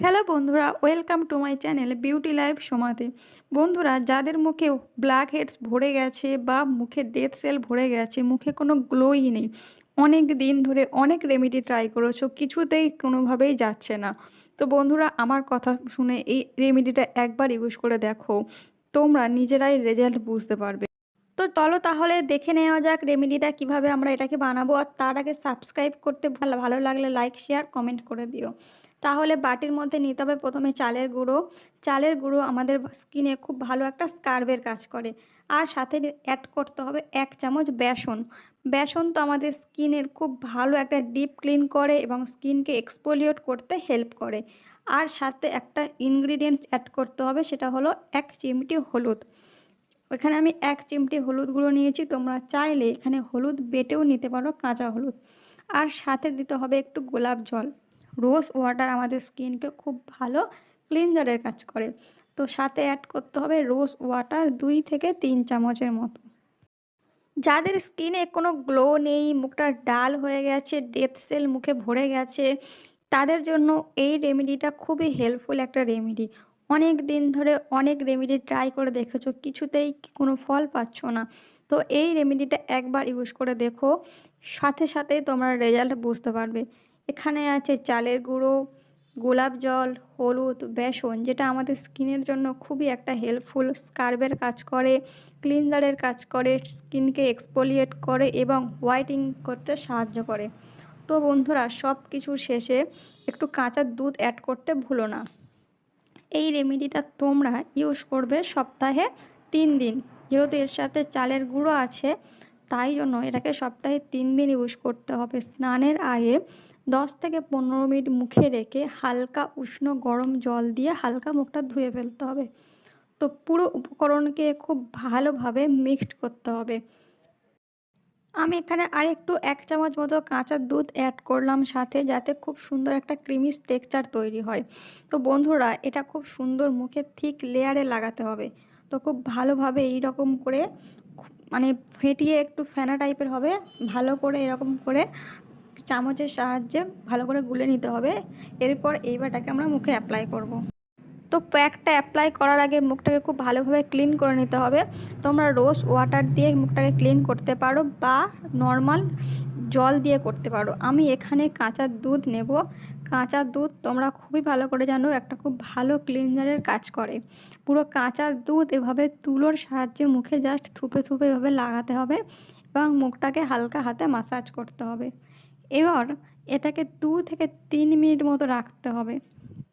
Hello বন্ধুরা, welcome to my channel beauty life সোমাতে। বন্ধুরা, যাদের মুখে ব্ল্যাক হেডস ভরে গেছে বা মুখে ডেথ সেল ভরে গেছে, মুখে কোনো গ্লোই নেই, অনেক দিন ধরে অনেক রেমেডি ট্রাই করেছো, কিছুতেই কোনোভাবেই যাচ্ছে না। তো বন্ধুরা, আমার কথা শুনে এই রেমেডিটা একবার ইউজ করে দেখো, তোমরা নিজেরাই রেজাল্ট বুঝতে পারবে। তো চলো তাহলে দেখে নেওয়া যাক রেমেডিটা কিভাবে আমরা এটাকে বানাবো। আর তার আগে সাবস্ক্রাইব করতে ভালো ভালো লাগলে লাইক শেয়ার কমেন্ট করে দিও। তাহলে বাটির মধ্যে নিতে হবে প্রথমে চালের গুঁড়ো। চালের গুঁড়ো আমাদের স্কিনে খুব ভালো একটা স্কার্বের কাজ করে। আর সাথে অ্যাড করতে হবে 1 চামচ বেসন। বেসন তো আমাদের স্কিনের খুব ভালো একটা ডিপ ক্লিন করে এবং স্কিনকে এক্সফোলিয়েট করতে হেল্প করে। আর সাথে একটা ইনগ্রিডিয়েন্টস অ্যাড করতে হবে, সেটা হলো 1 চিমটি হলুদ। ওইখানে আমি 1 চিমটি হলুদ গুঁড়ো নিয়েছি, তোমরা চাইলে এখানে হলুদ বেটেও নিতে পারো, কাঁচা হলুদ। আর সাথে দিতে হবে একটু গোলাপ জল। রোজ ওয়াটার আমাদের স্কিনকে খুব ভালো ক্লিনজারের কাজ করে। তো সাথে অ্যাড করতে হবে রোজ ওয়াটার 2 থেকে 3 চামচের মতো। যাদের স্কিনে কোনো গ্লো নেই, মুখটা ডাল হয়ে গেছে, ডেথ সেল মুখে ভরে গেছে, তাদের জন্য এই রেমেডিটা খুবই হেল্পফুল একটা রেমেডি। অনেক দিন ধরে অনেক রেমেডি ট্রাই করে দেখেছো, কিছুতেই কোনো ফল পাচ্ছ না। তো এই রেমেডিটা একবার ইউজ করে দেখো, সাথে সাথেই তোমরা রেজাল্ট বুঝতে পারবে। এখানে আছে চালের গুঁড়ো, গোলাপ জল, হলুদ, বেসন, যেটা আমাদের স্কিনের জন্য খুবই একটা হেল্পফুল, স্কার্বের কাজ করে, ক্লিনজারের কাজ করে, স্কিনকে এক্সফোলিয়েট করে এবং হোয়াইটিং করতে সাহায্য করে। তো বন্ধুরা, সব কিছুর শেষে একটু কাঁচা দুধ অ্যাড করতে ভুলো না। এই রেমেডিটা তোমরা ইউজ করবে সপ্তাহে 3 দিন। যেহেতু এর সাথে চালের গুঁড়ো আছে, তাই জন্য এটাকে সপ্তাহে 3 দিন ইউজ করতে হবে। স্নানের আগে 10 থেকে 15 মিনিট মুখে রেখে হালকা উষ্ণ গরম জল দিয়ে হালকা মুখটা ধুয়ে ফেলতে হবে। তো পুরো উপকরণকে খুব ভালোভাবে মিক্সড করতে হবে। আমি এখানে আরেকটু 1 চামচ মতো কাঁচা দুধ অ্যাড করলাম সাথে, যাতে খুব সুন্দর একটা ক্রিমি টেক্সচার তৈরি হয়। তো বন্ধুরা, এটা খুব সুন্দর মুখে থিক লেয়ারে লাগাতে হবে। তো খুব ভালোভাবে এই রকম করে মানে ফেটিয়ে একটু ফেনা টাইপের হবে, ভালো করে এরকম করে চামচের সাহায্যে ভালো করে গুলে নিতে হবে। এরপর এইবারটাকে আমরা মুখে অ্যাপ্লাই করব। তো প্যাকটা অ্যাপ্লাই করার আগে মুখটাকে খুব ভালোভাবে ক্লিন করে নিতে হবে। তোমরা রোজ ওয়াটার দিয়ে মুখটাকে ক্লিন করতে পারো বা নর্মাল জল দিয়ে করতে পারো। আমি এখানে কাঁচা দুধ নেব। কাঁচা দুধ তোমরা খুবই ভালো করে জানো একটা খুব ভালো ক্লিনজারের কাজ করে। পুরো কাঁচা দুধ এভাবে তুলোর সাহায্যে মুখে জাস্ট থুপে থুপে এভাবে লাগাতে হবে এবং মুখটাকে হালকা হাতে মাসাজ করতে হবে। এবার এটাকে 2 থেকে 3 মিনিট মতো রাখতে হবে।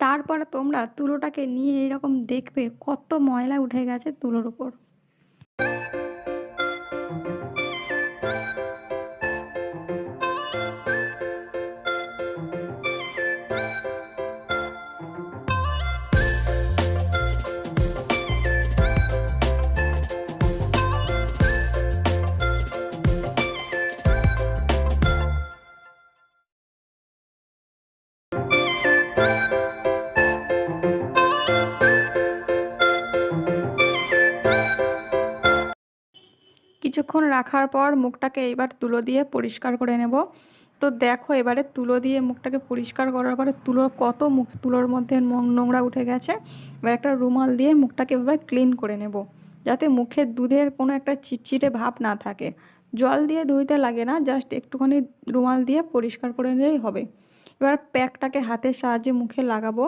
তারপরে তোমরা তুলোটাকে নিয়ে এরকম দেখবে কত ময়লা উঠে গেছে তুলোর উপর। কিছুক্ষণ রাখার পর মুখটাকে এবার তুলো দিয়ে পরিষ্কার করে নেব। তো দেখো, এবারে তুলো দিয়ে মুখটাকে পরিষ্কার করার পরে তুলোর মধ্যে নোংরা উঠে গেছে। এবার একটা রুমাল দিয়ে মুখটাকে এভাবে ক্লিন করে নেব, যাতে মুখে দুধের কোনো একটা চিটচিটে ভাব না থাকে। জল দিয়ে ধুইতে লাগে না, জাস্ট একটুখানি রুমাল দিয়ে পরিষ্কার করে নিলেই হবে। এবার প্যাকটাকে হাতের সাহায্যে মুখে লাগাবো।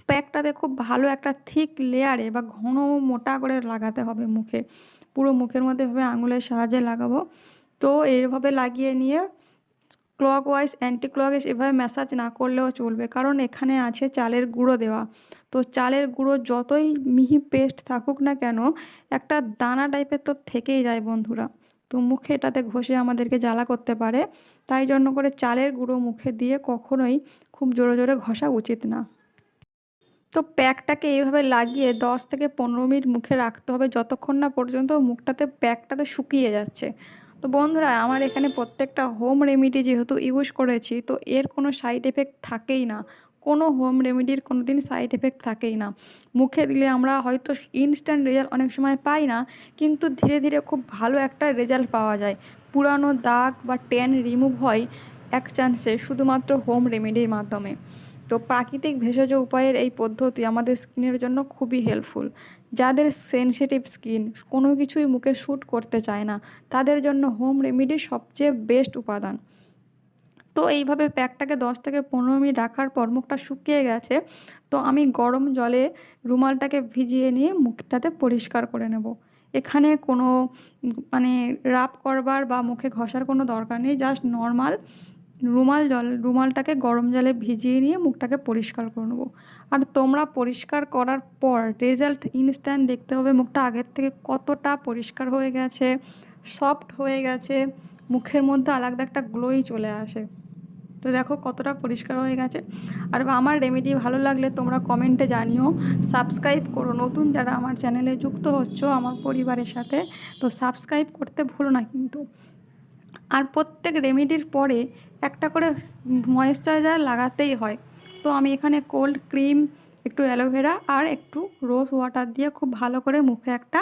প্যাকটাতে খুব ভালো একটা থিক লেয়ারে বা ঘন মোটা করে লাগাতে হবে মুখে। পুরো মুখের মধ্যে এভাবে আঙুলের সাহায্যে লাগাবো। তো এইভাবে লাগিয়ে নিয়ে ক্লকওয়াইজ অ্যান্টি ক্লকওয়াইজ এভাবে ম্যাসাজ না করলেও চলবে, কারণ এখানে আছে চালের গুঁড়ো দেওয়া। তো চালের গুঁড়ো যতই মিহি পেস্ট থাকুক না কেন, একটা দানা টাইপের তো থেকেই যায় বন্ধুরা। তো মুখে এটাতে ঘষে আমাদেরকে জ্বালা করতে পারে, তাই জন্য করে চালের গুঁড়ো মুখে দিয়ে কখনোই খুব জোরে জোরে ঘষা উচিত না। তো প্যাকটাকে এইভাবে লাগিয়ে 10 থেকে 15 মিনিট মুখে রাখতে হবে, যতক্ষণ না পর্যন্ত প্যাকটাতে শুকিয়ে যাচ্ছে। তো বন্ধুরা, আমার এখানে প্রত্যেকটা হোম রেমেডি যেহেতু ইউজ করেছি, তো এর কোনো সাইড এফেক্ট থাকেই না। কোনো হোম রেমেডির কোনো দিন সাইড এফেক্ট থাকেই না। মুখে দিলে আমরা হয়তো ইনস্ট্যান্ট রেজাল্ট অনেক সময় পাই না, কিন্তু ধীরে ধীরে খুব ভালো একটা রেজাল্ট পাওয়া যায়। পুরানো দাগ বা ট্যান রিমুভ হয় 1 চান্সে, শুধুমাত্র হোম রেমেডির মাধ্যমে। তো প্রাকৃতিক ভেষজ উপায়ের এই পদ্ধতি আমাদের স্কিনের জন্য খুবই হেল্পফুল। যাদের সেনসিটিভ স্কিন, কোনো কিছুই মুখে শ্যুট করতে চায় না, তাদের জন্য হোম রেমেডি সবচেয়ে বেস্ট উপাদান। তো এইভাবে প্যাকটাকে 10 থেকে 15 মিনিট রাখার পর মুখটা শুকিয়ে গেছে, তো আমি গরম জলে রুমালটাকে ভিজিয়ে নিয়ে মুখটাতে পরিষ্কার করে নেব। এখানে কোনো মানে রাব করবার বা মুখে ঘষার কোনো দরকার নেই, জাস্ট নর্মাল রুমালটাকে গরম জলে ভিজিয়ে নিয়ে মুখটাকে পরিষ্কার করে নেবো। আর তোমরা পরিষ্কার করার পর রেজাল্ট ইনস্ট্যান্ট দেখতে হবে, মুখটা আগের থেকে কতটা পরিষ্কার হয়ে গেছে, সফট হয়ে গেছে, মুখের মধ্যে আলাদা একটা গ্লোই চলে আসে। তো দেখো কতটা পরিষ্কার হয়ে গেছে। আর আমার রেমেডি ভালো লাগলে তোমরা কমেন্টে জানিও, সাবস্ক্রাইব করো। নতুন যারা আমার চ্যানেলে যুক্ত হচ্ছ আমার পরিবারের সাথে, তো সাবস্ক্রাইব করতে ভুলো না কিন্তু। আর প্রত্যেক রেমেডির পরে একটা করে ময়েশ্চারাইজার লাগাতেই হয়। তো আমি এখানে কোল্ড ক্রিম, একটু অ্যালোভেরা আর একটু রোজ ওয়াটার দিয়ে খুব ভালো করে মুখে একটা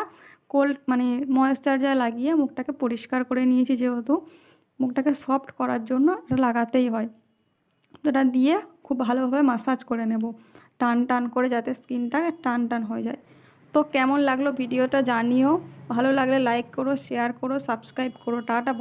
ময়েশ্চারাইজার লাগিয়ে মুখটাকে পরিষ্কার করে নিয়েছি, যেহেতু মুখটাকে সফট করার জন্য এটা লাগাতেই হয়। তো এটা দিয়ে খুব ভালোভাবে মাসাজ করে নেব, টান টান করে, যাতে স্কিনটা টান টান হয়ে যায়। তো কেমন লাগলো ভিডিওটা জানিও, ভালো লাগলে লাইক করো, শেয়ার করো, সাবস্ক্রাইব করো। টাটা।